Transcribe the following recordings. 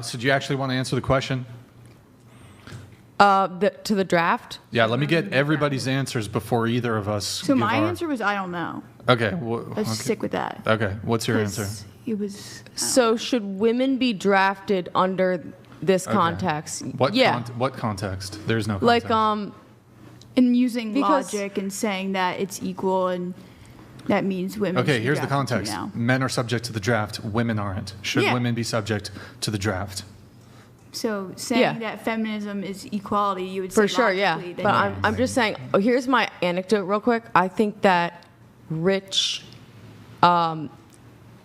So do you actually want to answer the question? To the draft? Yeah, let me get everybody's answers before either of us. So my answer was I don't know. Okay. Let's stick with that. Okay. What's your answer? It was. So should women be drafted under this context? What context? There's no context. Like And using logic and saying that it's equal and that means women. Okay, should be here's the drafted context. now. Men are subject to the draft. Women aren't. Should women be subject to the draft? So saying that feminism is equality, you would say for sure, yeah. logically that But yes. I'm just saying. Oh, here's my anecdote, real quick. I think that rich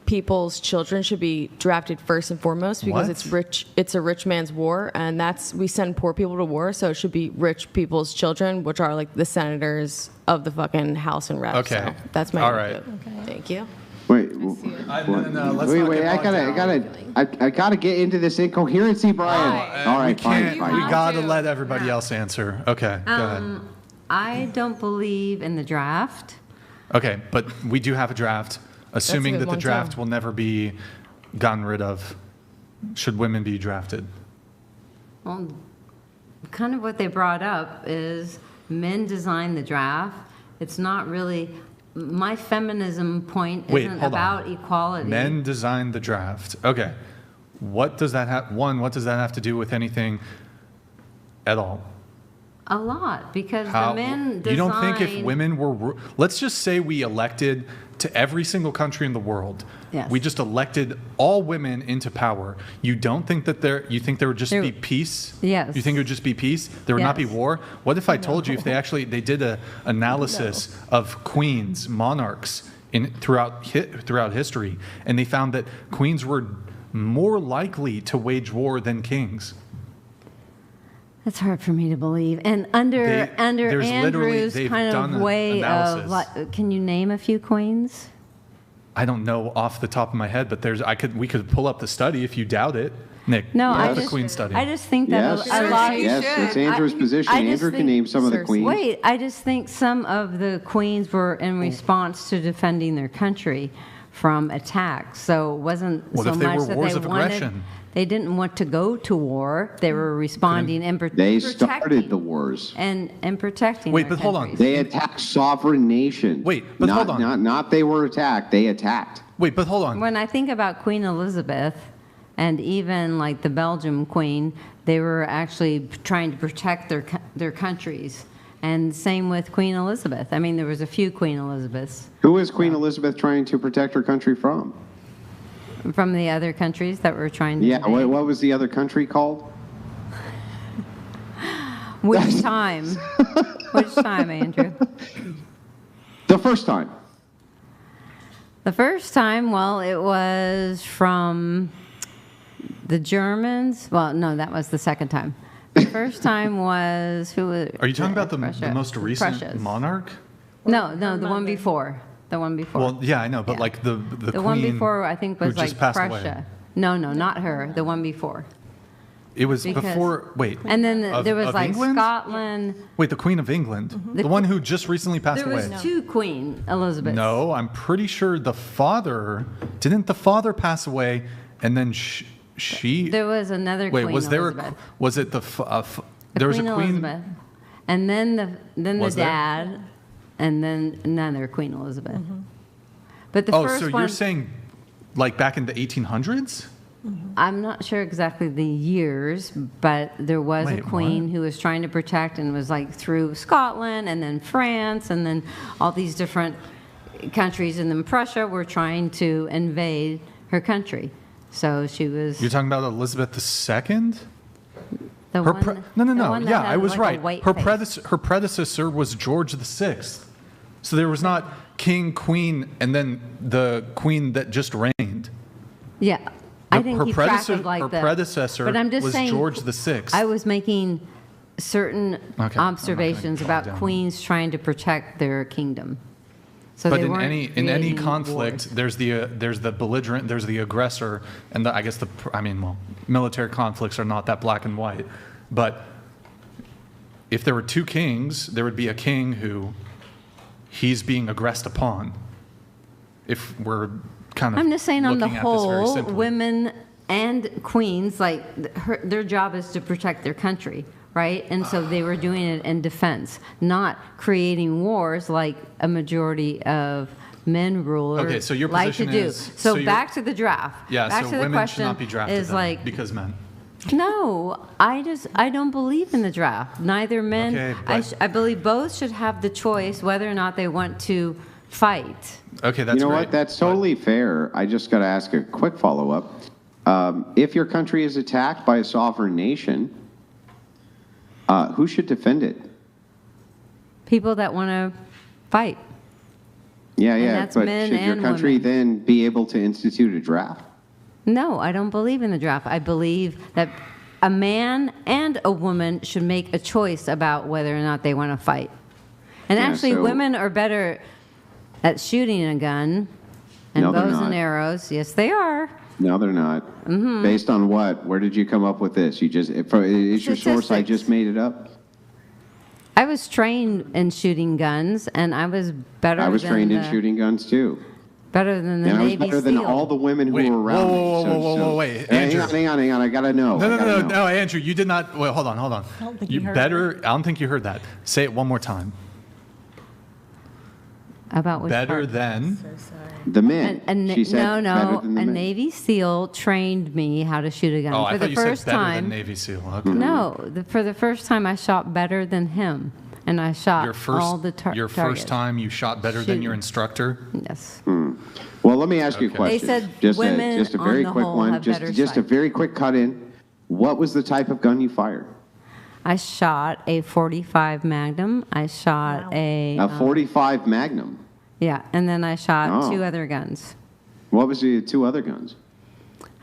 people's children should be drafted first and foremost because it's rich. It's a rich man's war, and we send poor people to war, so it should be rich people's children, which are like the senators of the fucking House and Reps. Okay, so that's my anecdote. Okay. Thank you. Wait, No, let's wait, not wait! get I gotta get into this incoherency, Brian. All right, fine. We gotta let everybody else answer. Okay, go ahead. I don't believe in the draft. Okay, but we do have a draft. Assuming good that the one, draft too. will never be gotten rid of, should women be drafted? Well, kind of what they brought up is men design the draft. It's not really, my feminism point isn't about equality. Men design the draft. Okay. What does that have? What does that have to do with anything at all? A lot, because the men design. You don't think if women were, let's just say we elected to every single country in the world. Yes. We just elected all women into power. You don't think that you think there would just be peace? Yes. You think it would just be peace? There would not be war? What if I told you if they did an analysis of queens, monarchs throughout history, and they found that queens were more likely to wage war than kings? It's hard for me to believe. And under Andrew's kind of way of, like, can you name a few queens? I don't know off the top of my head, but we could pull up the study if you doubt it. Nick, No, the queen study. I just think that a lot. Yes, it's Andrew's position. Andrew can name some of the queens. Wait, I just think some of the queens were in response to defending their country from attacks. So it wasn't so much that they wanted. They didn't want to go to war. They were responding and protecting. They started the wars. And protecting. Wait, but hold on. They attacked sovereign nations. Wait, but hold on. Not they were attacked. They attacked. Wait, but hold on. When I think about Queen Elizabeth and even like the Belgium Queen, they were actually trying to protect their countries. And same with Queen Elizabeth. I mean, there was a few Queen Elizabeths. Who is Queen Elizabeth trying to protect her country from? From the other countries that were trying to. Yeah, what was the other country called? Which time? Which time, Andrew? The first time. The first time, well, it was from the Germans. Well, no, that was the second time. The first time was who was? Are you talking about the most recent Prussia's. monarch? No, the one before. The one before. Well, yeah, I know, but like the queen one before, I think, was who just like passed Prussia. away. No, not her. The one before. It was before. Wait. And then there was like England? Scotland. Wait, the Queen of England, the one who just recently passed There away. was two Queen Elizabeths. No, I'm pretty sure the father didn't. The father pass away, and then she. There was another Wait, Queen was there? Elizabeth. Was it the? There was a Queen queen. Elizabeth, and then the Was there? dad, and then another Queen Elizabeth. But the first so one, you're saying, like back in the 1800s? I'm not sure exactly the years, but there was a Wait, queen what? who was trying to protect and was like through Scotland and then France and then all these different countries, and then Prussia were trying to invade her country. So she was. You're talking about Elizabeth II? The Her one, no. one that Yeah, had, I was like, right. a white Her face. predecessor was George VI. So there was not king, queen, and then the queen that just reigned. Yeah, I didn't keep track of like her the. predecessor but I'm just was saying, George VI. I was making certain observations about down. queens trying to protect their kingdom. So But they in weren't any creating conflict, wars. there's the belligerent, there's the aggressor, and military conflicts are not that black and white. But if there were two kings, there would be a king who he's being aggressed upon. If we're kind of I'm just saying, on the looking at this very whole, simply. women and queens, like their job is to protect their country, right? And so they were doing it in defense, not creating wars like a majority of men rulers so your like to position do. is- So so back to the draft. Yeah, back so to the women question should not be drafted is then, like, because men. no, I don't believe in the draft. Neither men. Okay, but- I believe both should have the choice whether or not they want to fight. Okay, that's You know great. what? That's totally fair. I just got to ask a quick follow-up. If your country is attacked by a sovereign nation, who should defend it? People that want to fight. Yeah, that's but men should your and country women. then be able to institute a draft? No, I don't believe in the draft. I believe that a man and a woman should make a choice about whether or not they want to fight. And Yeah, actually, so- women are better at shooting a gun and No, they're bows not. and arrows. Yes, they are. No, they're not. Mm-hmm. Based on what? Where did you come up with this? You just is your source? I Statistics. just made it up. I was trained in shooting guns, and I was better. I was than trained in the- shooting guns too, Better than the and I was Navy better than SEAL. all the women who Wait, were around whoa, me. whoa, wait, hang Andrew. on. I gotta know. No, Andrew, you did not. Wait, hold on. I don't think you heard better. I don't think you heard that. Say it one more time. About which Better part? than. The men. She said better no. than the A men. Navy SEAL trained me how to shoot a gun Oh, for I the thought you said first better time. than Navy SEAL. Okay. No, for the first time, I shot better than him, and I shot Your first, all the your targets. first time you shot better than your Shooting. instructor. Yes. Well, let me ask you a Okay. question. They said just women, just a on very the quick whole, one. have Just better a sight. very quick cut in. What was the type of gun you fired? I shot a 45 Magnum. I shot a A 45 Magnum. yeah, and then I shot Oh. 2 other guns. What was the 2 other guns?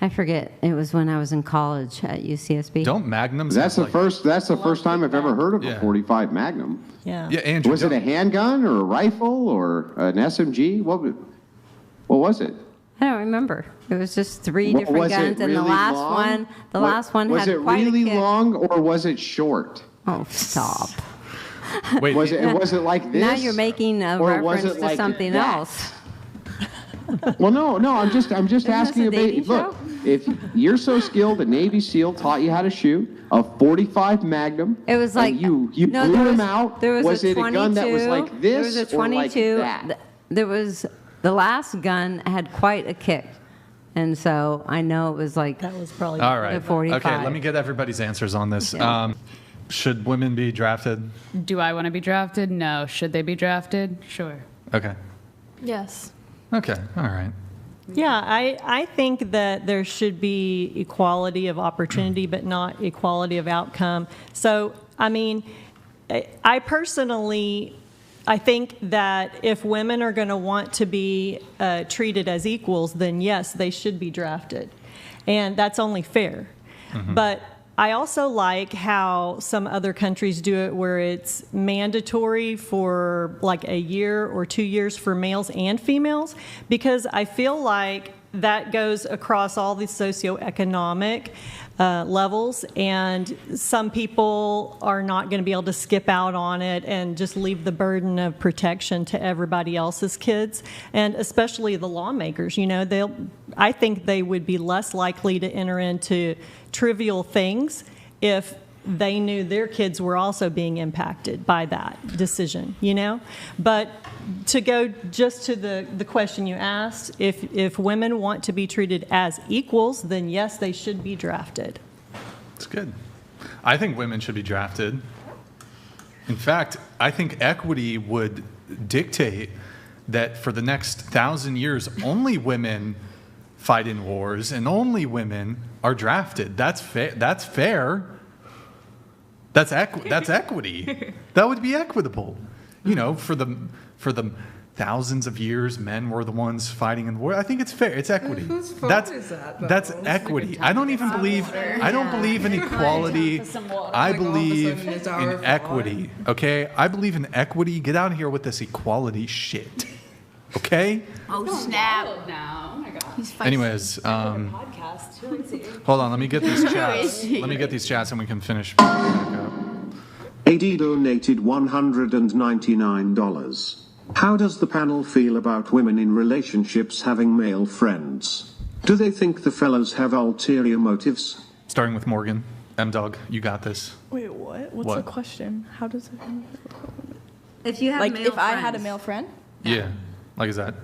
I forget. It was when I was in college at UCSB. Don't magnums. That's have, the first. That's the first time I've ever heard of Yeah. a 45 Magnum. Yeah. Yeah, Andrew. Was it a handgun or a rifle or an SMG? What was it? I don't remember. It was just 3 Wa- different was it guns, and the really last long? one, the Wa- last one was had it quite really a kick. long or was it short? Oh, stop! Wait, Was it like this? Now you're making a Or was reference it to like something that? else. Well, no. I'm just this asking a about. dating Look, show? if you're so skilled, a Navy SEAL taught you how to shoot a 45 Magnum. It was like and you no, blew there him was, out. There was a it 22. a gun that was like There this was a or like 22. that? There was the last gun had quite a kick, and so I know it was like That was probably. all right. the 45. Okay, let me get everybody's answers on this. Yeah. Should women be drafted? Do I want to be drafted? No. Should they be drafted? Sure. Okay. Yes. Okay. All right. Yeah, I think that there should be equality of opportunity, but not equality of outcome. So, I mean, I personally, I think that if women are going to want to be treated as equals, then yes, they should be drafted. And that's only fair. But I also like how some other countries do it where it's mandatory for like a year or 2 years for males and females, because I feel like that goes across all the socioeconomic levels, and some people are not going to be able to skip out on it and just leave the burden of protection to everybody else's kids, and especially the lawmakers. You know, I think they would be less likely to enter into trivial things if they knew their kids were also being impacted by that decision, you know? But to go just to the question you asked, if women want to be treated as equals, then yes, they should be drafted. That's good. I think women should be drafted. In fact, I think equity would dictate that for the next 1,000 years, only women fight in wars and only women are drafted. That's fair. That's fair. That's equity. That would be equitable. You know, for the thousands of years, men were the ones fighting in war. I think it's fair. It's equity. Whose fault is that, though? That's equity. I don't believe in equality. I believe it's our in fault. equity. Okay? I believe in equity. Get out of here with this equality shit. Okay? Oh, snap. Now. Oh my God. He's feisty. Anyways, hold on. Let me get these chats. Let me get these chats and we can finish. AD donated $199. How does the panel feel about women in relationships having male friends? Do they think the fellows have ulterior motives? Starting with Morgan. M-Dog, you got this. Wait, what? What's the question? How does it... If you have like, male if I had a friends. male friend? Yeah. Like, is that...